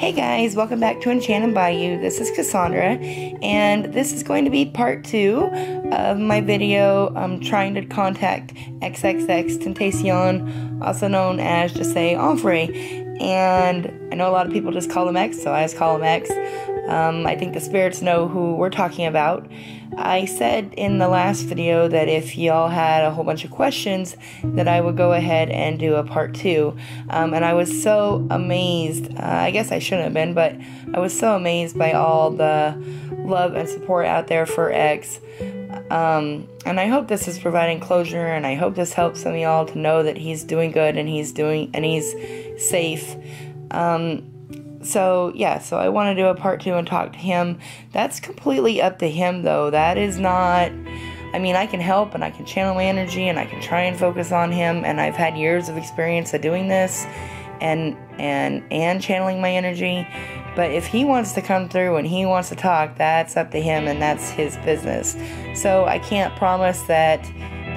Hey guys, welcome back to Enchanted by You. This is Cassandra, and this is going to be part 2 of my video trying to contact XXXtentacion, also known as just say Omfrey. And I know a lot of people just call him X, so I just call him X. I think the spirits know who we're talking about. I said in the last video that if y'all had a whole bunch of questions, that I would go ahead and do a part 2. And I was so amazed. I guess I shouldn't have been, but I was so amazed by all the love and support out there for X. And I hope this is providing closure, and I hope this helps some of y'all to know that he's doing good and he's safe. So I want to do a part 2 and talk to him. That's completely up to him, though. That is not, I mean, I can help and I can channel my energy and I can try and focus on him, and I've had years of experience of doing this and channeling my energy. But if he wants to come through and he wants to talk, that's up to him and that's his business. So I can't promise that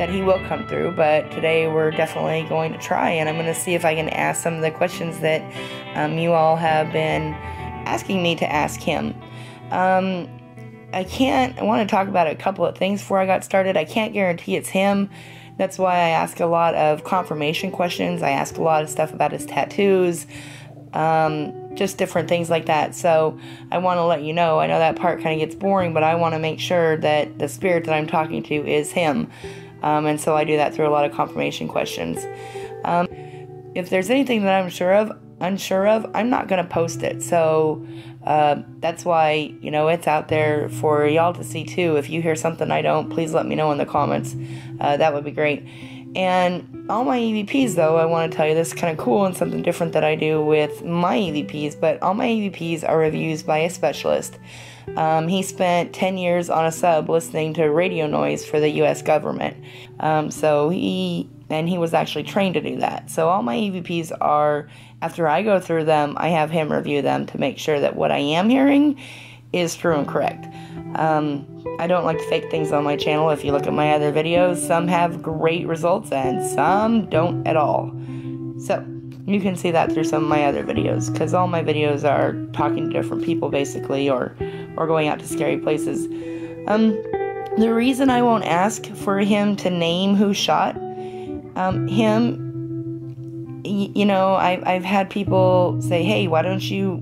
he will come through, but today we're definitely going to try, and I'm going to see if I can ask some of the questions that you all have been asking me to ask him. I want to talk about a couple of things before I got started. I can't guarantee it's him. That's why I ask a lot of confirmation questions. I ask a lot of stuff about his tattoos, just different things like that. So I want to let you know, I know that part kind of gets boring, but I want to make sure that the spirit that I'm talking to is him. And so I do that through a lot of confirmation questions. If there's anything that I'm unsure of, I'm not going to post it. So that's why, it's out there for y'all to see too. If you hear something I don't, please let me know in the comments. That would be great. And all my EVPs, though, I want to tell you, this is kind of cool and something different that I do with my EVPs, but all my EVPs are reviews by a specialist. He spent 10 years on a sub listening to radio noise for the U.S. government. So he was actually trained to do that. So all my EVPs are, after I go through them, I have him review them to make sure that what I am hearing is true and correct. I don't like to fake things on my channel. If you look at my other videos, some have great results and some don't at all. So you can see that through some of my other videos, because all my videos are talking to different people basically, or going out to scary places. The reason I won't ask for him to name who shot him, I've had people say, hey, why don't you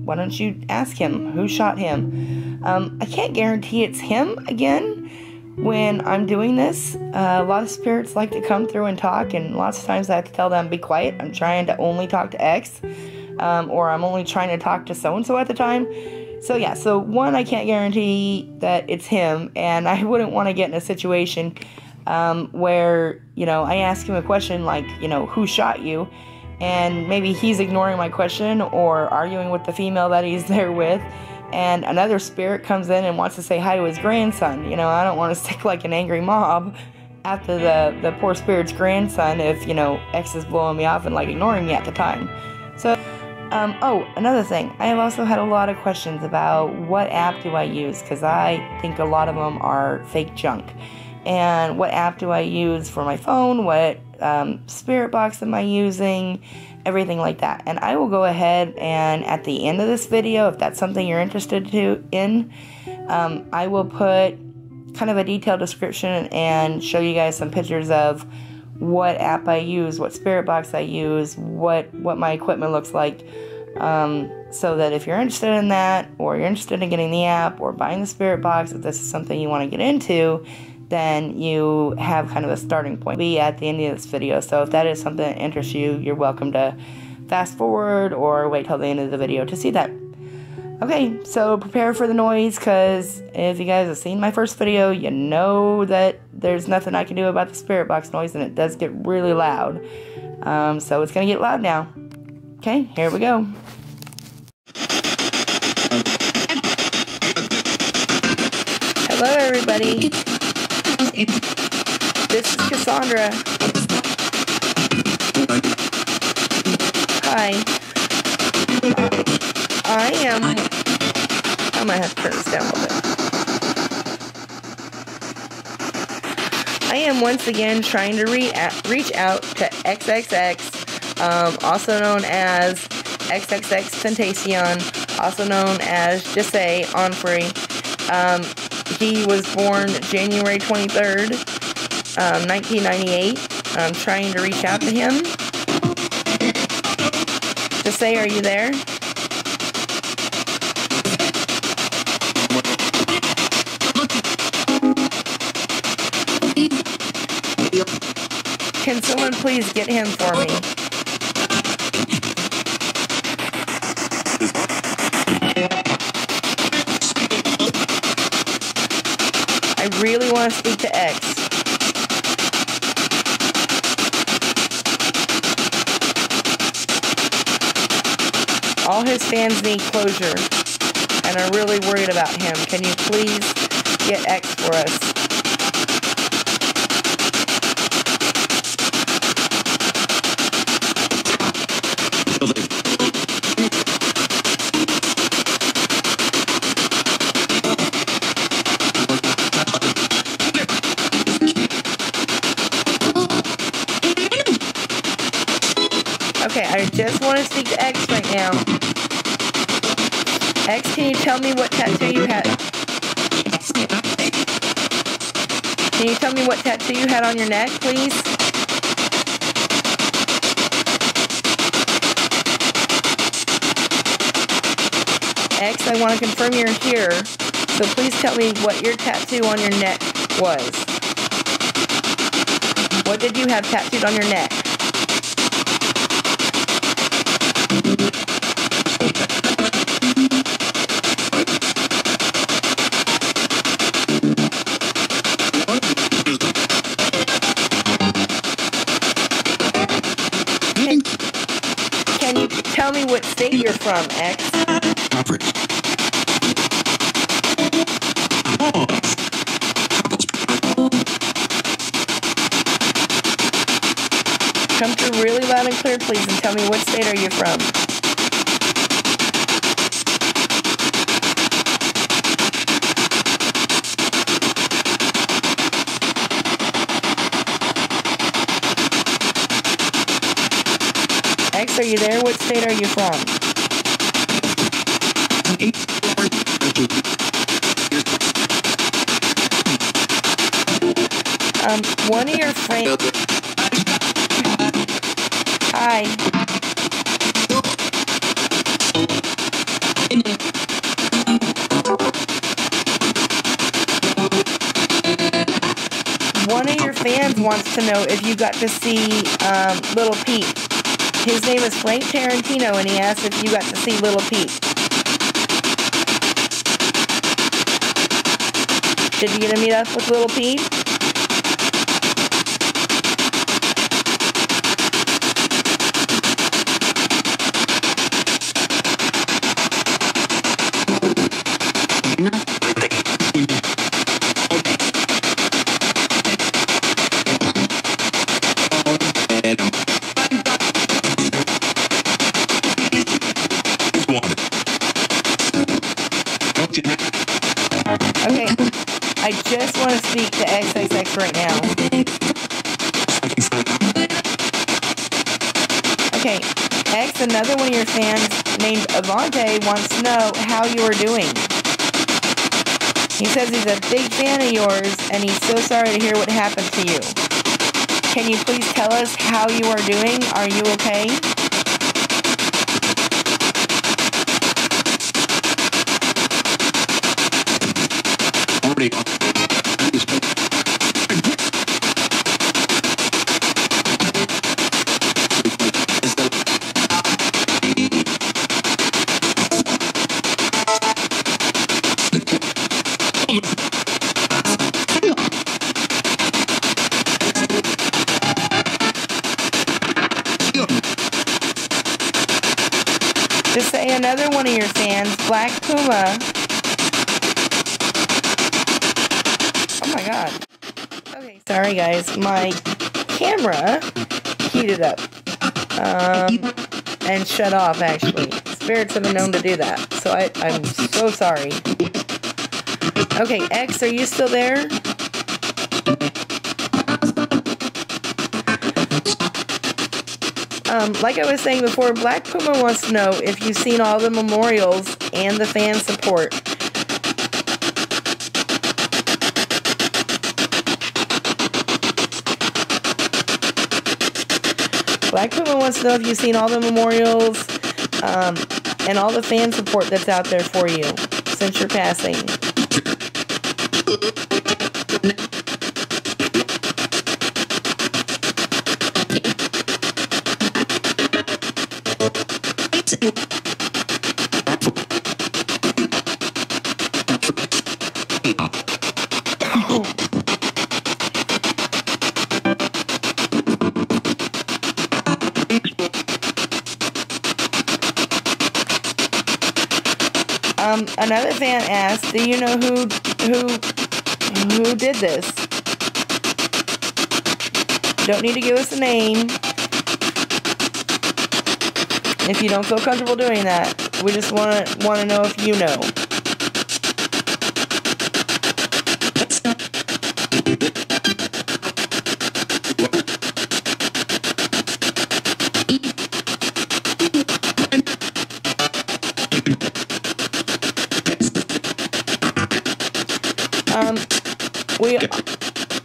ask him who shot him? I can't guarantee it's him again. When I'm doing this, a lot of spirits like to come through and talk, and lots of times I have to tell them, be quiet, I'm trying to only talk to X, or I'm only trying to talk to so-and-so at the time. So one, I can't guarantee that it's him, and I wouldn't want to get in a situation where, I ask him a question like, who shot you? And maybe he's ignoring my question or arguing with the female that he's there with, and another spirit comes in and wants to say hi to his grandson. I don't want to stick like an angry mob after the poor spirit's grandson if, X is blowing me off and like ignoring me at the time. So, another thing, I have also had a lot of questions about what app do I use, because I think a lot of them are fake junk. And what app do I use for my phone? What spirit box am I using? Everything like that. And I will go ahead and at the end of this video, if that's something you're interested in, I will put kind of a detailed description and show you guys some pictures of what app I use, what spirit box I use, what my equipment looks like, so that if you're interested in that, or you're interested in getting the app or buying the spirit box, if this is something you want to get into, then you have kind of a starting point. Be at the end of this video. So if that is something that interests you, you're welcome to fast forward or wait till the end of the video to see that. Okay, so prepare for the noise, because if you guys have seen my first video, you know that there's nothing I can do about the spirit box noise, and it does get really loud. So it's gonna get loud now. Okay, here we go. Hello everybody. This is Cassandra. Hi. I might have to turn this down a little bit. I am once again trying to reach out to XXX, also known as XXXtentacion, also known as Just Say on Free. He was born January 23rd, 1998. I'm trying to reach out to him. Just Say, are you there? Can someone please get him for me? I really want to speak to X. All his fans need closure and are really worried about him. Can you please get X for us? Okay, I just want to speak to X right now. X, can you tell me what tattoo you had? Can you tell me what tattoo you had on your neck, please? X, I want to confirm you're here, so please tell me what your tattoo on your neck was. What did you have tattooed on your neck? Can you tell me what state you're from, X? Come through really loud and clear, please, and tell me what state are you from? X, are you there? What state are you from? One of your friends... Hi. One of your fans wants to know if you got to see Lil Peep. His name is Frank Tarantino, and he asked if you got to see Lil Peep. Did you get to meet up with Lil Peep? Okay, I just want to speak to XXX right now. Okay, X, another one of your fans named Avante wants to know how you are doing. He says he's a big fan of yours, and he's so sorry to hear what happened to you. Can you please tell us how you are doing? Are you okay? Just say another one of your fans, Black Puma. Oh my god. Okay, sorry guys, my camera heated up. And shut off actually. Spirits have been known to do that. So I'm so sorry. Okay, X, are you still there? Like I was saying before, Black Puma wants to know if you've seen all the memorials and the fan support. Black Puma wants to know if you've seen all the memorials and all the fan support that's out there for you since your passing. Another fan asked, do you know who did this? Don't need to give us a name if you don't feel comfortable doing that. We just want to know if you know.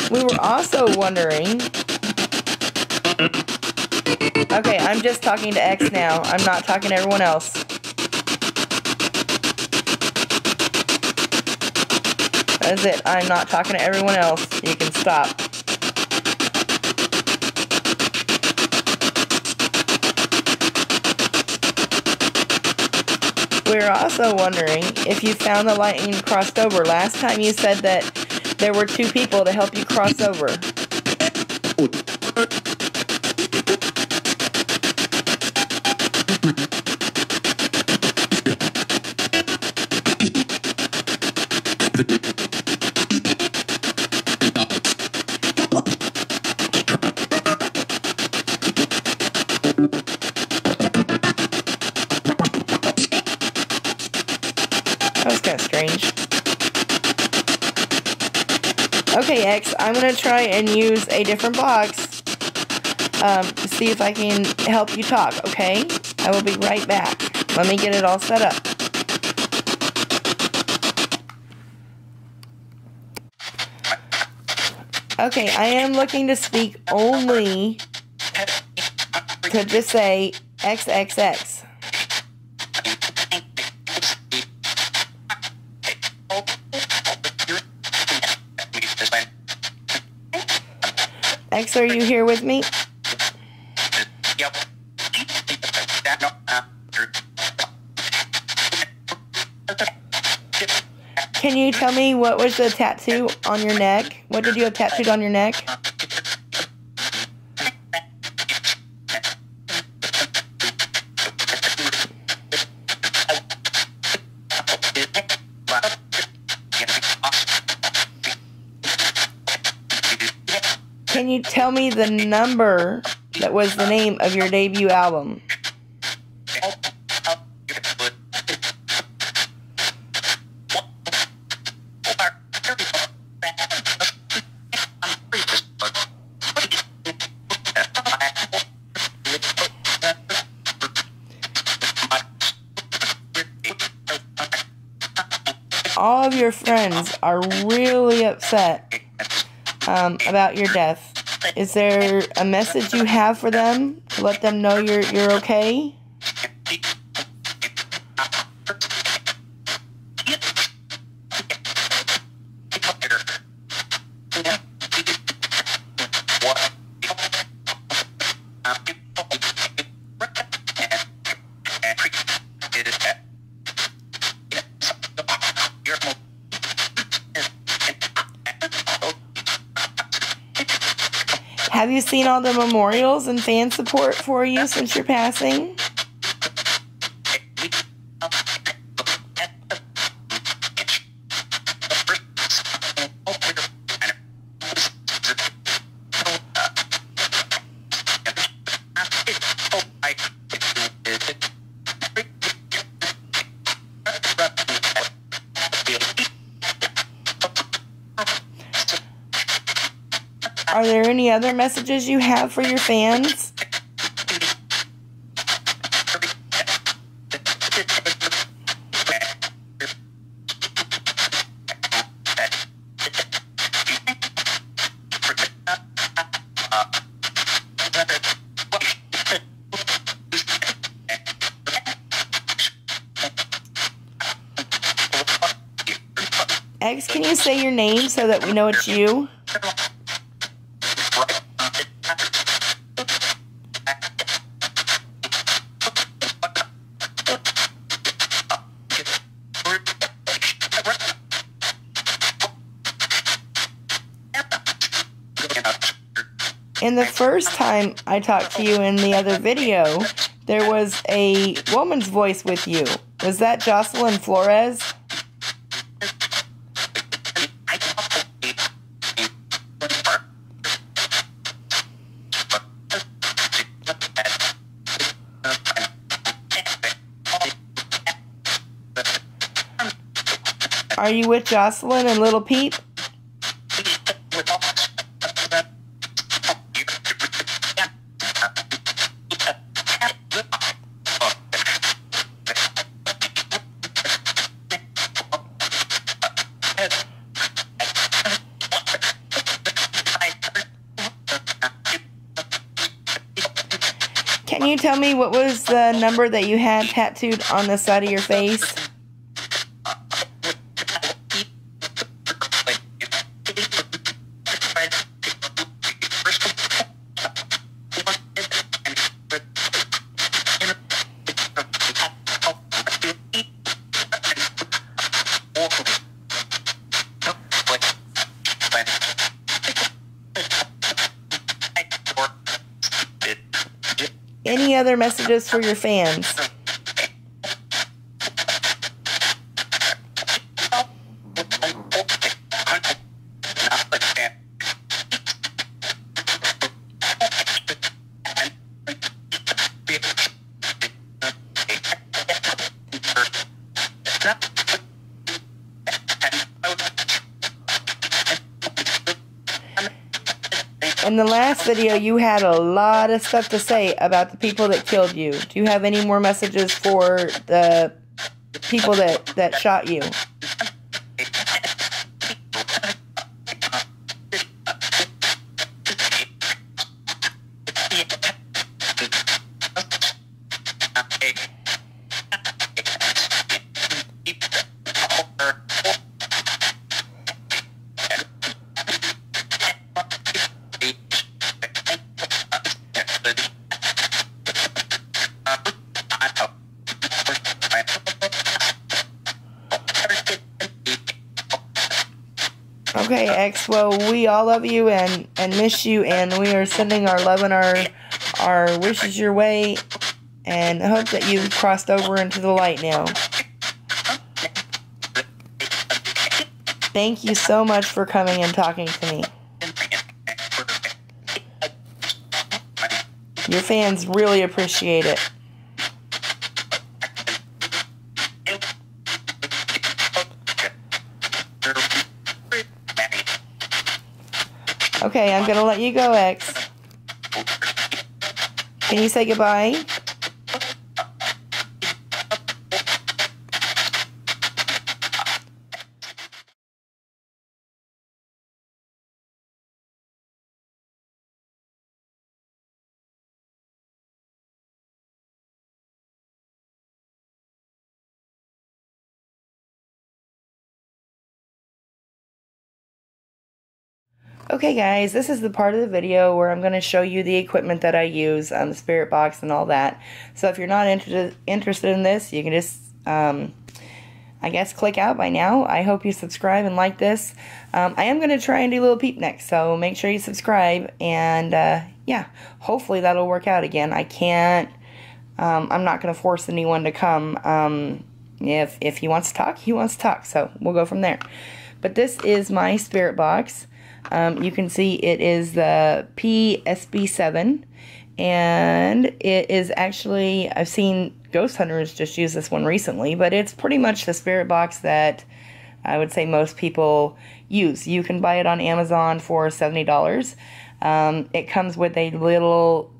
We were also wondering. Okay, I'm just talking to X now. I'm not talking to everyone else. That's it. I'm not talking to everyone else. You can stop. We were also wondering if you found the lightning crossed over. Last time you said that there were 2 people to help you cross over. That was kind of strange. Okay, X, I'm going to try and use a different box to see if I can help you talk, okay? I will be right back. Let me get it all set up. Okay, I am looking to speak only to just say XXX. X, are you here with me? Can you tell me what was the tattoo on your neck? What did you have tattooed on your neck? Can you tell me the number that was the name of your debut album? All of your friends are really upset about your death. Is there a message you have for them to let them know you're okay? Have you seen all the memorials and fan support for you since your passing? Are there any other messages you have for your fans? X, can you say your name so that we know it's you? And the first time I talked to you in the other video, there was a woman's voice with you. Was that Jocelyn Flores? Are you with Jocelyn and Lil Peep? Can you tell me what was the number that you had tattooed on the side of your face? Any other messages for your fans? In the last video, you had a lot of stuff to say about the people that killed you. Do you have any more messages for the people that shot you? Okay, X, well, we all love you and miss you, and we are sending our love and our wishes your way, and hope that you've crossed over into the light now. Thank you so much for coming and talking to me. Your fans really appreciate it. Okay, I'm gonna let you go, X. Can you say goodbye? Okay guys, this is the part of the video where I'm going to show you the equipment that I use, the spirit box and all that. So if you're not interested in this, you can just, I guess, click out by now. I hope you subscribe and like this. I am going to try and do Lil Peep next, so make sure you subscribe, and yeah, hopefully that'll work out again. I can't, I'm not going to force anyone to come. If he wants to talk, he wants to talk, so we'll go from there. But this is my spirit box. You can see it is the PSB7, and it is actually, I've seen ghost hunters just use this one recently, but it's pretty much the spirit box that I would say most people use. You can buy it on Amazon for $70. It comes with a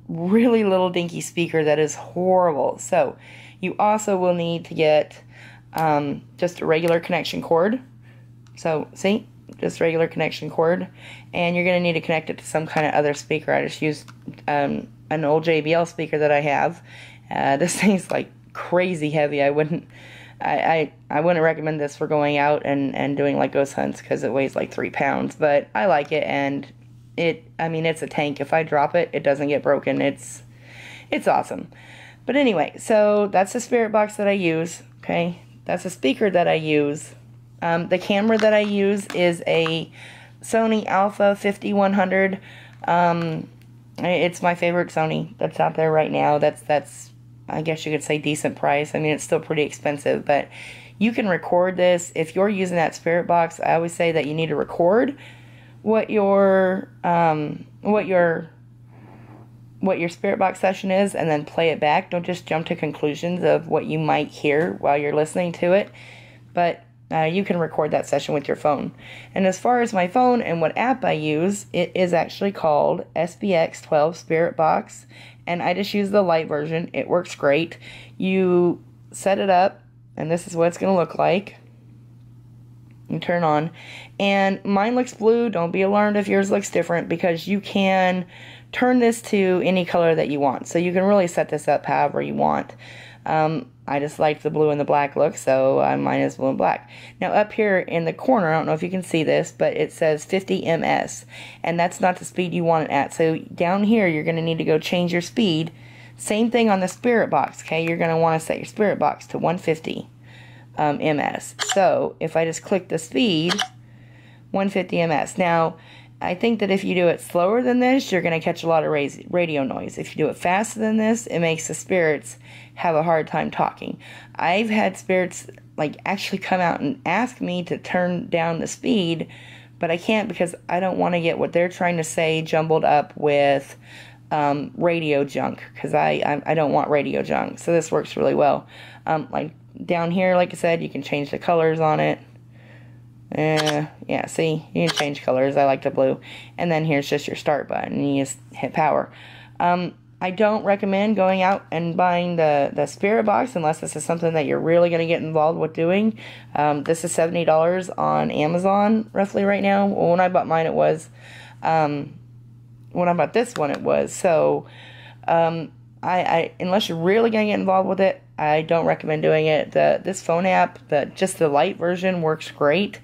really little dinky speaker that is horrible. So you also will need to get just a regular connection cord. So see? Just regular connection cord, and you're going to need to connect it to some kind of other speaker. I just used an old JBL speaker that I have. This thing's like crazy heavy. I wouldn't I wouldn't recommend this for going out and doing like ghost hunts because it weighs like 3 pounds, but I like it, and I mean, it's a tank. If I drop it, it doesn't get broken. It's awesome. But anyway, so that's the spirit box that I use, okay? That's a speaker that I use. The camera that I use is a Sony Alpha 5100. It's my favorite Sony that's out there right now. That's I guess you could say decent price. I mean, it's still pretty expensive, but you can record this. If you're using that spirit box, I always say that you need to record what your spirit box session is, and then play it back. Don't just jump to conclusions of what you might hear while you're listening to it, but you can record that session with your phone. And as far as my phone and what app I use, it is actually called SBX12 Spirit Box, and I just use the light version. It works great. You set it up, and this is what it's going to look like. You turn on, and mine looks blue. Don't be alarmed if yours looks different, because you can turn this to any color that you want. So you can really set this up however you want. I just like the blue and the black look, so mine is blue and black. Now up here in the corner, I don't know if you can see this, but it says 50 ms, and that's not the speed you want it at. So down here, you're going to need to go change your speed. Same thing on the spirit box, okay? You're going to want to set your spirit box to 150 ms. So if I just click the speed, 150 ms. Now, I think that if you do it slower than this, you're going to catch a lot of radio noise. If you do it faster than this, it makes the spirits have a hard time talking. I've had spirits like actually come out and ask me to turn down the speed, but I can't because I don't want to get what they're trying to say jumbled up with radio junk, because I don't want radio junk. So this works really well. Like down here, like I said, you can change the colors on it. Yeah, see, you can change colors. I like the blue. And then here's just your start button, and you just hit power. I don't recommend going out and buying the spirit box unless this is something that you're really going to get involved with doing. This is $70 on Amazon roughly right now. Well, when I bought mine, it was. When I bought this one, it was. So I unless you're really going to get involved with it, I don't recommend doing it. This phone app, just the light version, works great.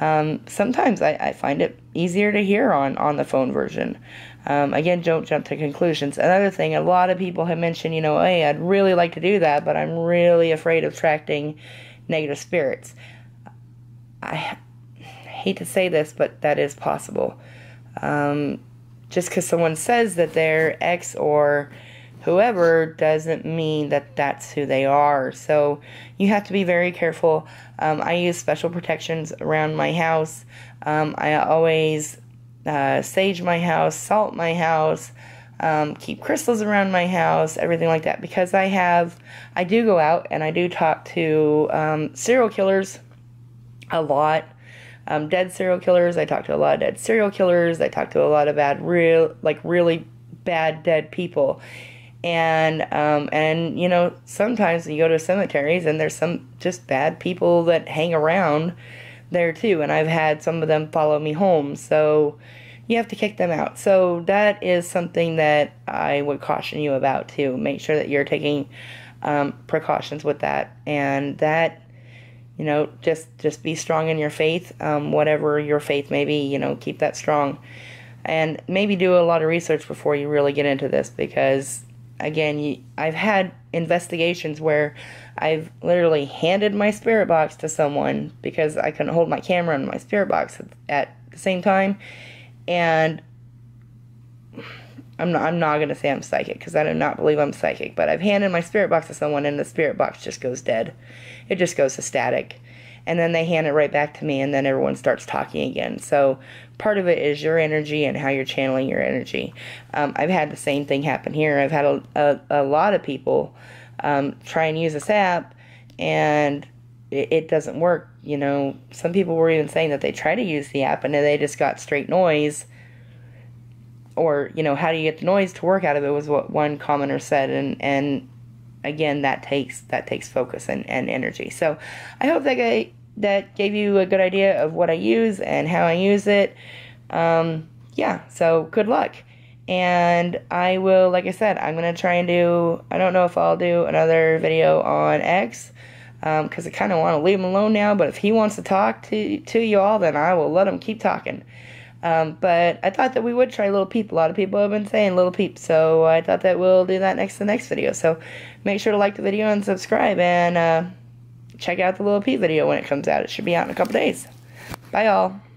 Sometimes I find it easier to hear on the phone version. Again, don't jump to conclusions. Another thing, a lot of people have mentioned, hey, I'd really like to do that, but I'm really afraid of attracting negative spirits. I hate to say this, but that is possible. Just because someone says that they're X or whoever doesn't mean that that's who they are. So you have to be very careful. I use special protections around my house. I always sage my house, salt my house, keep crystals around my house, everything like that, because I do go out and I do talk to serial killers a lot. Dead serial killers. I talk to a lot of dead serial killers. I talk to a lot of really bad dead people. And sometimes you go to cemeteries and there's some just bad people that hang around there too. And I've had some of them follow me home. So you have to kick them out. So that is something that I would caution you about too. Make sure that you're taking precautions with that. And that, just be strong in your faith. Whatever your faith may be, keep that strong. And maybe do a lot of research before you really get into this, because again, I've had investigations where I've literally handed my spirit box to someone because I couldn't hold my camera and my spirit box at the same time. And I'm not going to say I'm psychic, because I do not believe I'm psychic, but I've handed my spirit box to someone and the spirit box just goes dead. It just goes to static. And then they hand it right back to me, and then everyone starts talking again. So part of it is your energy and how you're channeling your energy. I've had the same thing happen here. I've had a lot of people try and use this app, and it doesn't work. Some people were even saying that they try to use the app and they just got straight noise. Or, how do you get the noise to work out of it, was what one commenter said. And again, that takes focus and energy. So I hope that gave you a good idea of what I use and how I use it. Yeah, so good luck. And I will, like I said, I'm going to try and I don't know if I'll do another video on X. because I kind of want to leave him alone now. But if he wants to talk to you all, then I will let him keep talking. But I thought that we would try Lil Peep. A lot of people have been saying Lil Peep, so I thought that we'll do that next to the next video. So make sure to like the video and subscribe, and check out the Lil Peep video when it comes out. It should be out in a couple days. Bye, y'all.